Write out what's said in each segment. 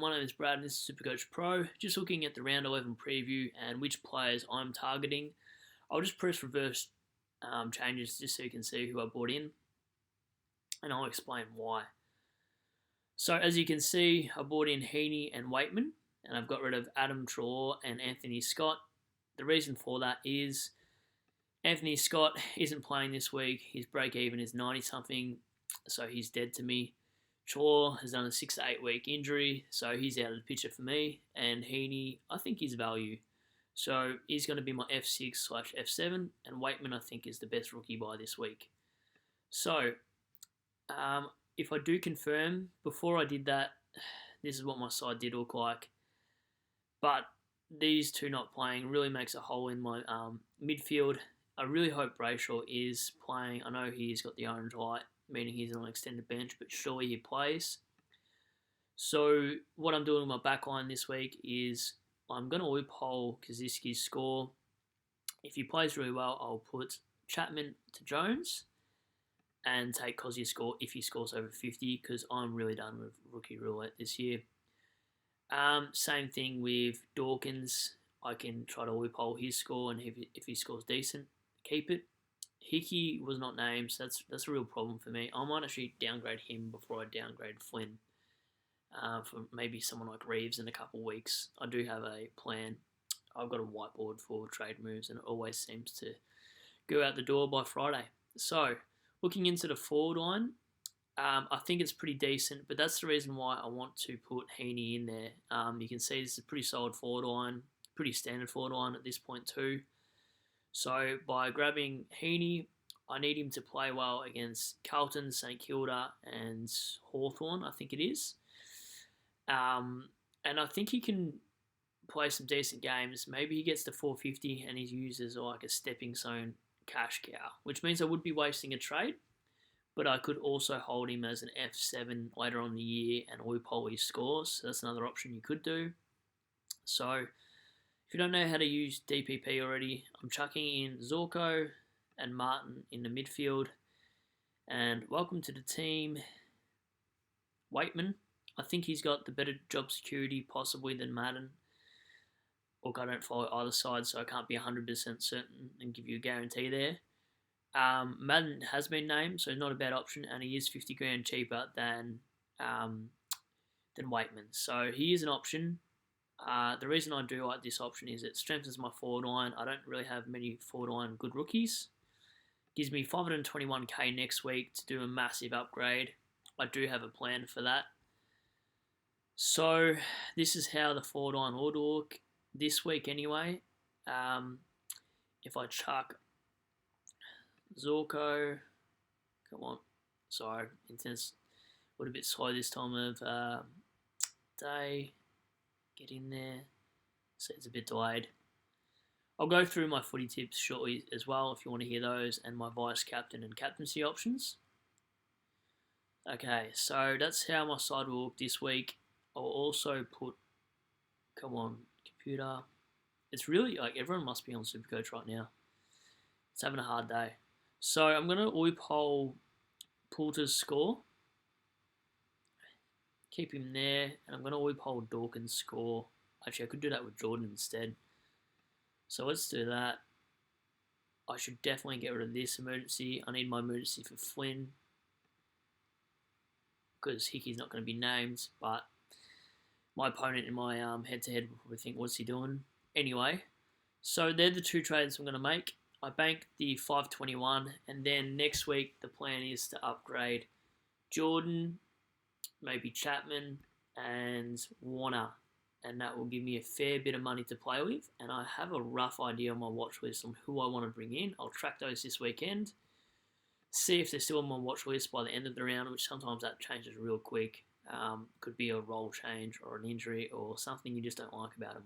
my name is Brad and this is Supercoach Pro. Just looking at the round 11 preview and which players I'm targeting. I'll just press reverse changes just so you can see who I brought in, and I'll explain why. So as you can see, I brought in Heaney and Waitman, and I've got rid of Adam Treloar and Anthony Scott. The reason for that is Anthony Scott isn't playing this week. His break even is 90 something, so he's dead to me. Treloar has done a 6 to 8 week injury, so he's out of the picture for me. And Heaney, I think he's value. So he's going to be my F6/F7, and Waitman I think is the best rookie buy this week. So if I do confirm, before I did that, this is what my side did look like. But these two not playing really makes a hole in my midfield. I really hope Brayshaw is playing. I know he's got the orange light, meaning he's on an extended bench, but surely he plays. So what I'm doing with my backline this week is I'm going to loophole Kaczynski's score. If he plays really well, I'll put Chapman to Jones and take Kozzy's score if he scores over 50, because I'm really done with rookie roulette this year. Same thing with Dawkins. I can try to loophole his score, and if he scores decent, keep it. Hickey was not named, so that's a real problem for me. I might actually downgrade him before I downgrade Flynn for maybe someone like Reeves in a couple of weeks. I do have a plan. I've got a whiteboard for trade moves, and it always seems to go out the door by Friday. So, looking into the forward line, I think it's pretty decent, but that's the reason why I want to put Heaney in there. You can see this is a pretty solid forward line, pretty standard forward line at this point too. So by grabbing Heaney, I need him to play well against Carlton, St Kilda and Hawthorn, I think it is. And I think he can play some decent games. Maybe he gets to 450 and he's used as like a stepping stone cash cow, which means I would be wasting a trade, but I could also hold him as an F7 later on in the year and loophole his scores. So that's another option you could do. So if you don't know how to use DPP already, I'm chucking in Zorko and Martin in the midfield. And welcome to the team, Waitman. I think he's got the better job security possibly than Madden. Look, I don't follow either side, so I can't be 100% certain and give you a guarantee there. Madden has been named, so not a bad option, and he is 50 grand cheaper than Waitman. So he is an option. The reason I do like this option is it strengthens my forward line. I don't really have many forward line good rookies. Gives me 521k next week to do a massive upgrade. I do have a plan for that. So this is how the forward line would look this week anyway. If I chuck Zorko, come on, sorry, internet's a little bit slow this time of day. Get in there. So it's a bit delayed. I'll go through my footy tips shortly as well if you want to hear those, and my vice captain and captaincy options. Okay, so that's how my side will look this week. I'll also put, come on, computer. It's really like everyone must be on Supercoach right now. It's having a hard day. So I'm going to loophole Poulter's score. Keep him there. And I'm going to loophole Dawkins' score. Actually, I could do that with Jordan instead. So let's do that. I should definitely get rid of this emergency. I need my emergency for Flynn, because Hickey's not going to be named. But my opponent in my head-to-head will probably think, what's he doing? Anyway, so they're the two trades I'm going to make. I bank the 521, and then next week the plan is to upgrade Jordan, maybe Chapman, and Warner, and that will give me a fair bit of money to play with, and I have a rough idea on my watch list on who I want to bring in. I'll track those this weekend, see if they're still on my watch list by the end of the round, which sometimes that changes real quick. Could be a role change or an injury or something you just don't like about them.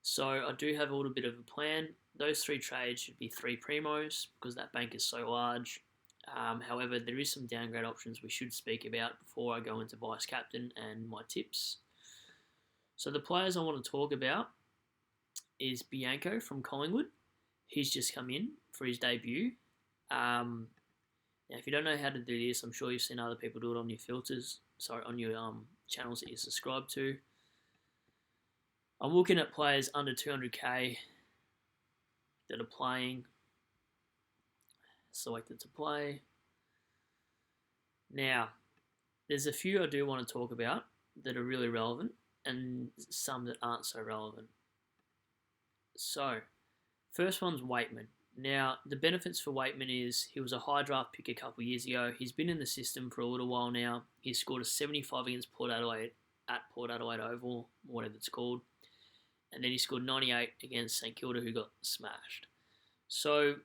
So I do have a little bit of a plan. Those three trades should be 3 primos because that bank is so large. However, there is some downgrade options we should speak about before I go into vice captain and my tips. So the players I want to talk about is Bianco from Collingwood. He's just come in for his debut. Now, if you don't know how to do this, I'm sure you've seen other people do it on your filters. channels that you subscribe to. I'm looking at players under 200k that are playing. Selected to play. Now, there's a few I do want to talk about that are really relevant and some that aren't so relevant. So, first one's Waitman. Now, the benefits for Waitman is he was a high draft pick a couple of years ago. He's been in the system for a little while now. He scored a 75 against Port Adelaide at Port Adelaide Oval, whatever it's called. And then he scored 98 against St Kilda, who got smashed. So,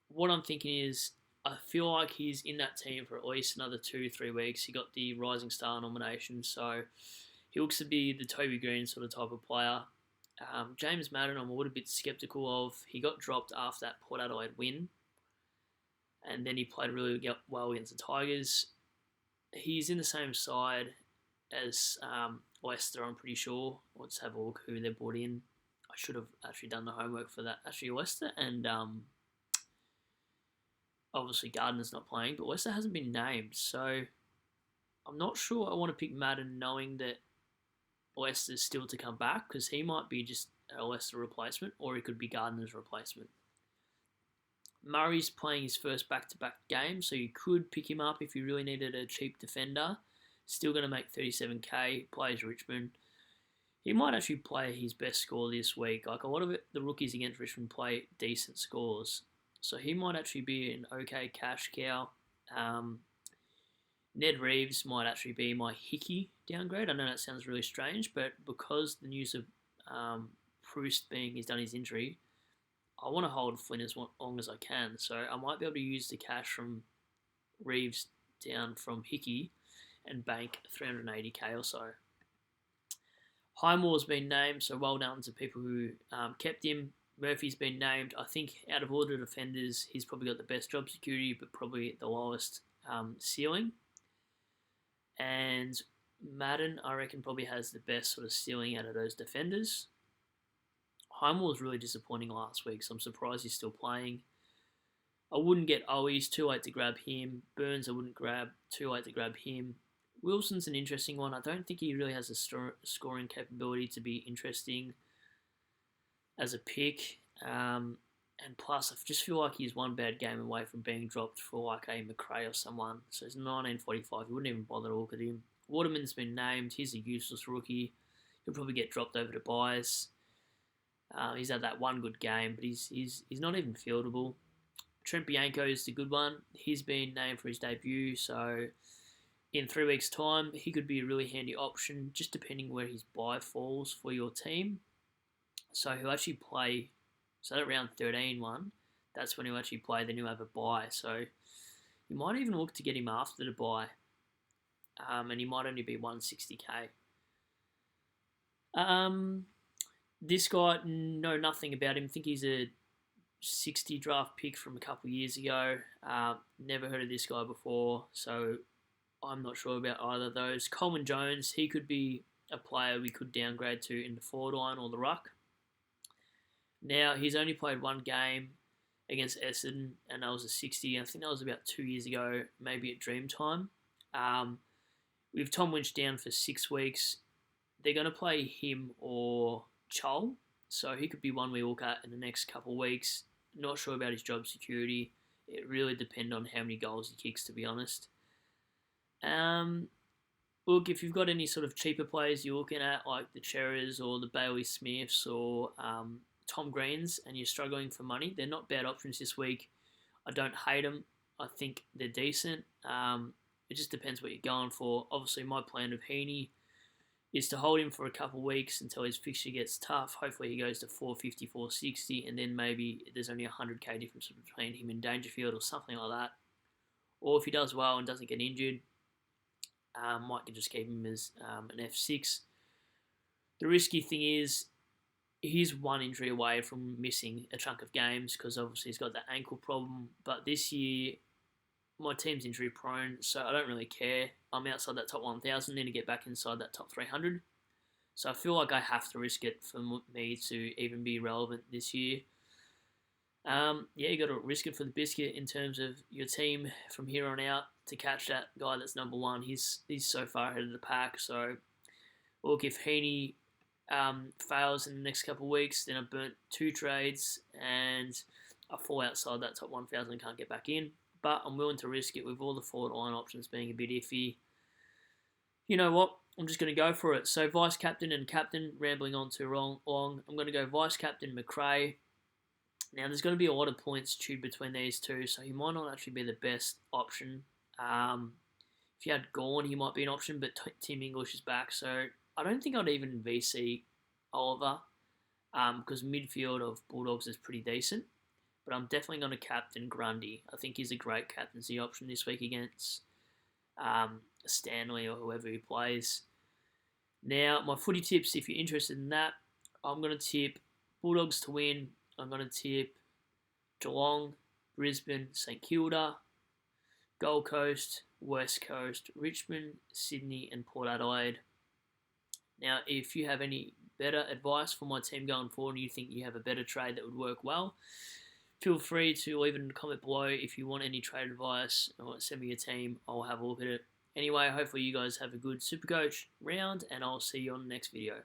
what I'm thinking is, I feel like he's in that team for at least another 2-3 weeks. He got the Rising Star nomination, so he looks to be the Toby Green sort of type of player. James Madden, I'm a little bit sceptical of. He got dropped after that Port Adelaide win, and then he played really well against the Tigers. He's in the same side as Leicester, I'm pretty sure. Let's have a look who they brought in. I should have actually done the homework for that. Actually, Leicester and obviously Gardner's not playing, but Leicester hasn't been named, so I'm not sure I want to pick Madden knowing that Leicester's still to come back, because he might be just a Leicester replacement, or he could be Gardner's replacement. Murray's playing his first back-to-back game, so you could pick him up if you really needed a cheap defender. Still going to make 37k, plays Richmond. He might actually play his best score this week. Like a lot of the rookies against Richmond play decent scores, so he might actually be an okay cash cow. Ned Reeves might actually be my Hickey downgrade. I know that sounds really strange, but because the news of Proust he's done his injury, I want to hold Flynn as long as I can. So I might be able to use the cash from Reeves down from Hickey and bank 380k or so. Highmore's been named, so well done to people who kept him. Murphy's been named. I think out of all the defenders, he's probably got the best job security, but probably the lowest ceiling. And Madden, I reckon, probably has the best sort of ceiling out of those defenders. Highmore was really disappointing last week, so I'm surprised he's still playing. I wouldn't get Owies, too late to grab him. Burns, I wouldn't grab, too late to grab him. Wilson's an interesting one. I don't think he really has a scoring capability to be interesting as a pick. And plus, I just feel like he's one bad game away from being dropped for like a McRae or someone. So it's 1945. You wouldn't even bother to look at him. Waterman's been named. He's a useless rookie. He'll probably get dropped over to buys. He's had that one good game, but he's not even fieldable. Trent Bianco is the good one. He's been named for his debut, so in 3 weeks' time, he could be a really handy option, just depending where his buy falls for your team. So he'll actually play. So that round 13 one, that's when he'll actually play, then he'll have a bye. So you might even look to get him after the bye. And he might only be 160k. This guy, know nothing about him. Think he's a 60 draft pick from a couple of years ago. Never heard of this guy before, so I'm not sure about either of those. Coleman Jones, he could be a player we could downgrade to in the forward line or the ruck. Now, he's only played one game against Essendon, and that was a 60. I think that was about 2 years ago, maybe at Dreamtime. We have Tom Winch down for 6 weeks. They're going to play him or Chol, so he could be one we look at in the next couple of weeks. Not sure about his job security. It really depends on how many goals he kicks, to be honest. Look, if you've got any sort of cheaper players you're looking at, like the Cherries or the Bailey Smiths or Tom Greens, and you're struggling for money, they're not bad options this week. I don't hate them. I think they're decent. It just depends what you're going for. Obviously, my plan of Heaney is to hold him for a couple of weeks until his fixture gets tough. Hopefully, he goes to 450, 460, and then maybe there's only 100k difference between him and Dangerfield or something like that. Or if he does well and doesn't get injured, might just keep him as an F6. The risky thing is, he's one injury away from missing a chunk of games because obviously he's got that ankle problem. But this year, my team's injury prone, so I don't really care. I'm outside that top 1,000, need to get back inside that top 300. So I feel like I have to risk it for me to even be relevant this year. Yeah, you got to risk it for the biscuit in terms of your team from here on out to catch that guy that's number one. He's so far ahead of the pack. So look, if Heaney fails in the next couple of weeks, then I've burnt 2 trades and I fall outside that top 1,000 and can't get back in. But I'm willing to risk it with all the forward line options being a bit iffy. You know what? I'm just going to go for it. So vice captain and captain, rambling on too long. I'm going to go vice captain McRae. Now there's going to be a lot of points chewed between these two, so he might not actually be the best option. If you had Gorn, he might be an option, but Tim English is back, so I don't think I'd even VC Oliver, because midfield of Bulldogs is pretty decent. But I'm definitely going to captain Grundy. I think he's a great captaincy option this week against Stanley or whoever he plays. Now, my footy tips, if you're interested in that, I'm going to tip Bulldogs to win. I'm going to tip Geelong, Brisbane, St Kilda, Gold Coast, West Coast, Richmond, Sydney and Port Adelaide. Now, if you have any better advice for my team going forward and you think you have a better trade that would work well, feel free to leave it in the comment below. If you want any trade advice or send me your team, I'll have a look at it. Anyway, hopefully you guys have a good Supercoach round and I'll see you on the next video.